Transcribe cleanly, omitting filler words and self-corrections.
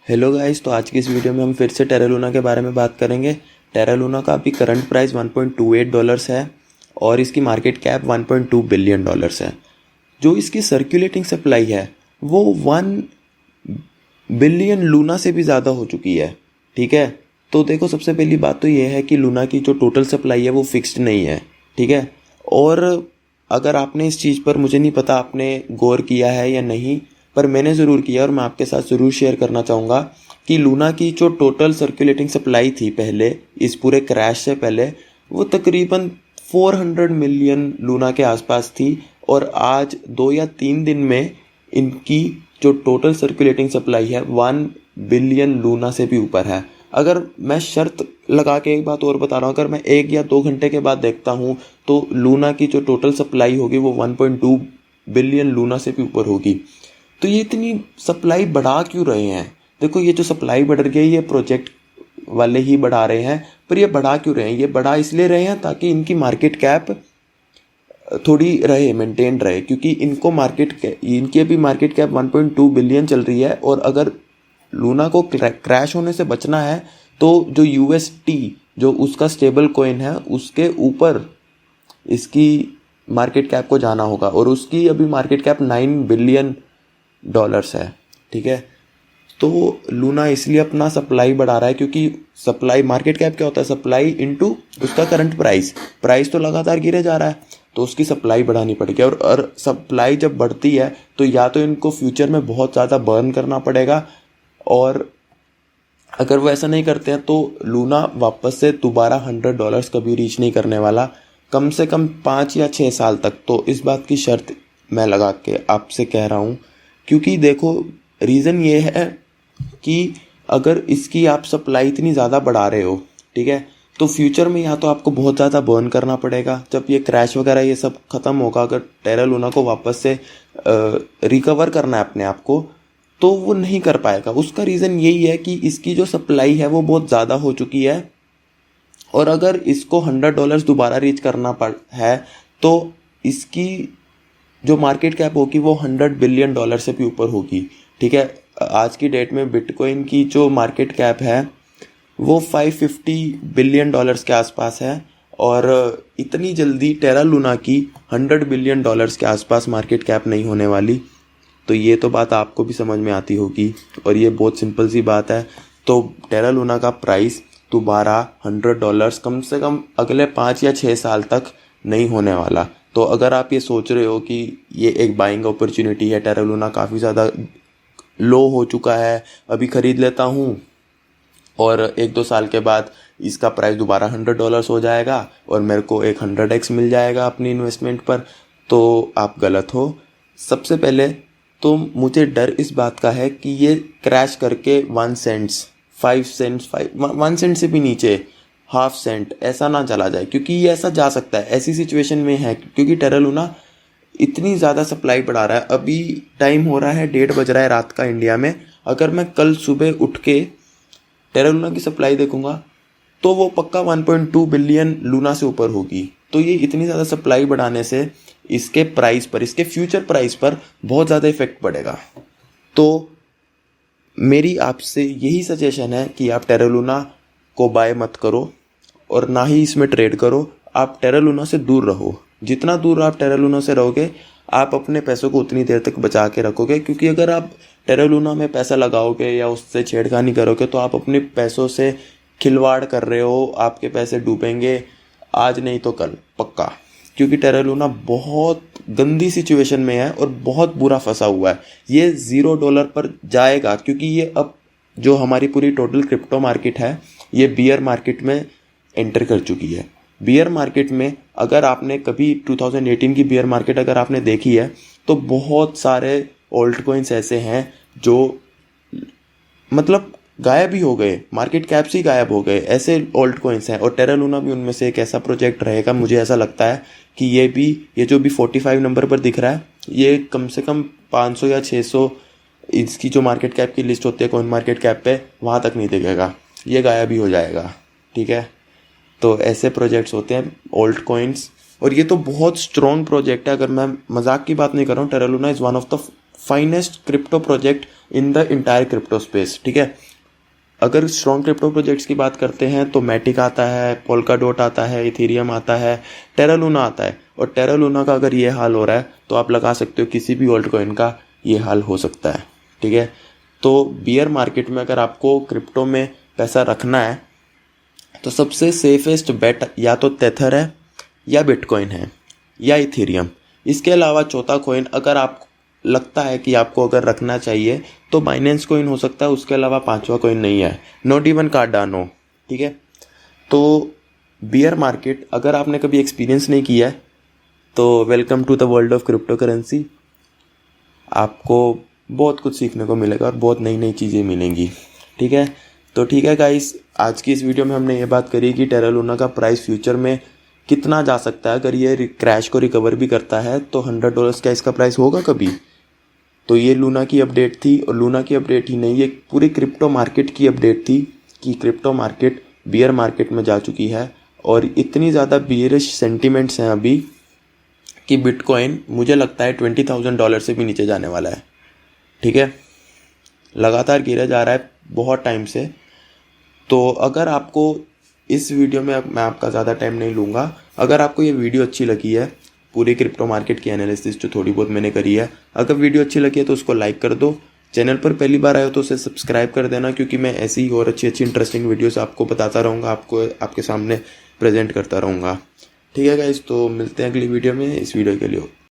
Hello guys, तो आज की इस वीडियो में हम फिर से टेरा लूना के बारे में बात करेंगे। टेरा लूना का अभी करंट प्राइस $1.28 है और इसकी मार्केट कैप $1.2 बिलियन है। जो इसकी सर्कुलेटिंग सप्लाई है वो 1 बिलियन लूना से भी ज़्यादा हो चुकी है। ठीक है, तो देखो, सबसे पहली बात तो ये है कि लूना की जो टोटल सप्लाई है वो फिक्स्ड नहीं है। ठीक है, और अगर आपने इस चीज़ पर, मुझे नहीं पता आपने गौर किया है या नहीं, पर मैंने ज़रूर किया और मैं आपके साथ ज़रूर शेयर करना चाहूँगा कि लूना की जो टोटल सर्कुलेटिंग सप्लाई थी पहले, इस पूरे क्रैश से पहले, वो तकरीबन 400 मिलियन लूना के आसपास थी। और आज 2 या 3 दिन में इनकी जो टोटल सर्कुलेटिंग सप्लाई है 1 बिलियन लूना से भी ऊपर है। अगर मैं शर्त लगा के एक बात और बता रहा हूँ, अगर मैं 1 या 2 घंटे के बाद देखता हूँ तो लूना की जो टोटल सप्लाई होगी वो 1.2 बिलियन लूना से भी ऊपर होगी। तो ये इतनी सप्लाई बढ़ा क्यों रहे हैं? देखो, ये जो सप्लाई बढ़ रही है ये प्रोजेक्ट वाले ही बढ़ा रहे हैं, पर ये बढ़ा क्यों रहे हैं? ये बढ़ा इसलिए रहे हैं ताकि इनकी मार्केट कैप थोड़ी रहे, मेंटेन रहे, क्योंकि इनकी अभी मार्केट कैप 1.2 बिलियन चल रही है। और अगर लूना को क्रैश होने से बचना है तो जो UST, जो उसका स्टेबल कॉइन है, उसके ऊपर इसकी मार्केट कैप को जाना होगा और उसकी अभी मार्केट कैप $9 बिलियन है। ठीक है, तो लूना इसलिए अपना सप्लाई बढ़ा रहा है क्योंकि सप्लाई, मार्केट कैप क्या होता है? सप्लाई इनटू उसका करंट प्राइस तो लगातार गिरे जा रहा है, तो उसकी सप्लाई बढ़ानी पड़ेगी। और सप्लाई जब बढ़ती है तो या तो इनको फ्यूचर में बहुत ज़्यादा बर्न करना पड़ेगा, और अगर वो ऐसा नहीं करते हैं तो लूना वापस से दोबारा $100 कभी रीच नहीं करने वाला, कम से कम 5 या 6 साल तक। तो इस बात की शर्त मैं लगा के आपसे कह रहा हूँ, क्योंकि देखो, रीज़न ये है कि अगर इसकी आप सप्लाई इतनी ज़्यादा बढ़ा रहे हो, ठीक है, तो फ्यूचर में या तो आपको बहुत ज़्यादा बर्न करना पड़ेगा जब ये क्रैश वगैरह ये सब ख़त्म होगा। अगर टेरा लूना को वापस से रिकवर करना है अपने आप को, तो वो नहीं कर पाएगा। उसका रीज़न यही है कि इसकी जो सप्लाई है वो बहुत ज़्यादा हो चुकी है, और अगर इसको $100 दोबारा रीच करना है तो इसकी जो मार्केट कैप होगी वो $100 बिलियन से भी ऊपर होगी। ठीक है, आज की डेट में बिटकॉइन की जो मार्केट कैप है वो $550 बिलियन के आसपास है, और इतनी जल्दी टेरा लूना की $100 बिलियन के आसपास मार्केट कैप नहीं होने वाली। तो ये तो बात आपको भी समझ में आती होगी, और ये बहुत सिंपल सी बात है। तो टेरा लूना का प्राइस दोबारा $100 कम से कम अगले 5 या 6 साल तक नहीं होने वाला। तो अगर आप ये सोच रहे हो कि ये एक बाइंग अपॉर्चुनिटी है, टेरा लूना काफ़ी ज़्यादा लो हो चुका है, अभी ख़रीद लेता हूँ और 1-2 साल के बाद इसका प्राइस दोबारा $100 हो जाएगा और मेरे को एक 100x मिल जाएगा अपनी इन्वेस्टमेंट पर, तो आप गलत हो। सबसे पहले तो मुझे डर इस बात का है कि ये क्रैश करके 1 सेंट्स, 5 सेंट्स, 1 सेंट से भी नीचे, ½ सेंट ऐसा ना चला जाए, क्योंकि ये ऐसा जा सकता है। ऐसी सिचुएशन में है क्योंकि टेरा लूना इतनी ज़्यादा सप्लाई बढ़ा रहा है। अभी टाइम हो रहा है 1:30 बज रहा है रात का इंडिया में। अगर मैं कल सुबह उठ के टेरा लूना की सप्लाई देखूंगा तो वो पक्का 1.2 बिलियन लूना से ऊपर होगी। तो ये इतनी ज़्यादा सप्लाई बढ़ाने से इसके प्राइस पर, इसके फ्यूचर प्राइस पर बहुत ज़्यादा इफेक्ट पड़ेगा। तो मेरी आपसे यही सजेशन है कि आप टेरा लूना को बाय मत करो और ना ही इसमें ट्रेड करो। आप टेरा लूना से दूर रहो। जितना दूर आप टेरा लूना से रहोगे, आप अपने पैसों को उतनी देर तक बचा के रखोगे, क्योंकि अगर आप टेरा लूना में पैसा लगाओगे या उससे छेड़खानी करोगे तो आप अपने पैसों से खिलवाड़ कर रहे हो। आपके पैसे डूबेंगे आज नहीं तो कल पक्का, क्योंकि टेरा लूना बहुत गंदी सिचुएशन में है और बहुत बुरा फंसा हुआ है। ये $0 पर जाएगा, क्योंकि ये अब जो हमारी पूरी टोटल क्रिप्टो मार्केट है ये बियर मार्केट में एंटर कर चुकी है। बियर मार्केट में अगर आपने कभी 2018 की बियर मार्केट अगर आपने देखी है तो बहुत सारे ओल्ट कॉइन्स ऐसे हैं जो मतलब गायब ही हो गए, मार्केट कैप से ही गायब हो गए, ऐसे ओल्ट कॉइन्स हैं। और टेरा लूना भी उनमें से एक ऐसा प्रोजेक्ट रहेगा। मुझे ऐसा लगता है कि ये जो भी 45 नंबर पर दिख रहा है, ये कम से कम 500 या 600 इसकी जो मार्केट कैप की लिस्ट होती है कॉइन मार्केट कैप पे, वहाँ तक नहीं दिखेगा, ये गायब ही हो जाएगा। ठीक है, तो ऐसे प्रोजेक्ट्स होते हैं ओल्ट कॉइन्स, और ये तो बहुत स्ट्रॉन्ग प्रोजेक्ट है। अगर मैं मजाक की बात नहीं कर रहा हूँ, Terra Luna is one of the finest crypto project in the entire crypto space, ठीक है। अगर स्ट्रॉन्ग क्रिप्टो प्रोजेक्ट्स की बात करते हैं तो मैटिक आता है, पोल्काडॉट आता है, इथेरियम आता है, टेरा लूना आता है। और टेरा लूना का अगर ये हाल हो रहा है तो आप लगा सकते हो किसी भी ऑल्ट कॉइन का ये हाल हो सकता है, ठीक है। तो बियर मार्केट में अगर आपको क्रिप्टो में पैसा रखना है तो सबसे सेफेस्ट बेट या तो टेथर है, या बिटकॉइन है, या इथेरियम। इसके अलावा चौथा कॉइन अगर आपको लगता है कि आपको अगर रखना चाहिए तो बाइनेंस कॉइन हो सकता है, उसके अलावा पांचवा कॉइन नहीं है, नॉट इवन कार्डानो, ठीक है। तो बियर मार्केट अगर आपने कभी एक्सपीरियंस नहीं किया है तो welcome to the world of crypto currency. आपको बहुत कुछ सीखने को मिलेगा और बहुत नई नई चीज़ें मिलेंगी, ठीक है। तो ठीक है गाइस, आज की इस वीडियो में हमने ये बात करी कि टेरा लूना का प्राइस फ्यूचर में कितना जा सकता है। अगर ये क्रैश को रिकवर भी करता है तो $100 का इसका प्राइस होगा कभी। तो ये लूना की अपडेट थी, और लूना की अपडेट ही नहीं, ये पूरी क्रिप्टो मार्केट की अपडेट थी कि क्रिप्टो मार्केट बियर मार्केट में जा चुकी है। और इतनी ज़्यादा बियरिश सेंटिमेंट्स हैं अभी कि बिटकॉइन मुझे लगता है $20,000 से भी नीचे जाने वाला है, ठीक है। लगातार गिरा जा रहा है बहुत टाइम से। तो अगर आपको इस वीडियो में, मैं आपका ज़्यादा टाइम नहीं लूँगा, अगर आपको ये वीडियो अच्छी लगी है, पूरी क्रिप्टो मार्केट की एनालिसिस जो थोड़ी बहुत मैंने करी है, अगर वीडियो अच्छी लगी है तो उसको लाइक कर दो। चैनल पर पहली बार आए हो तो उसे सब्सक्राइब कर देना, क्योंकि मैं ऐसी ही और अच्छी अच्छी इंटरेस्टिंग वीडियोस आपको बताता रहूँगा, आपको आपके सामने प्रेजेंट करता रहूँगा, ठीक है गाइस। तो मिलते हैं अगली वीडियो में। इस वीडियो के लिए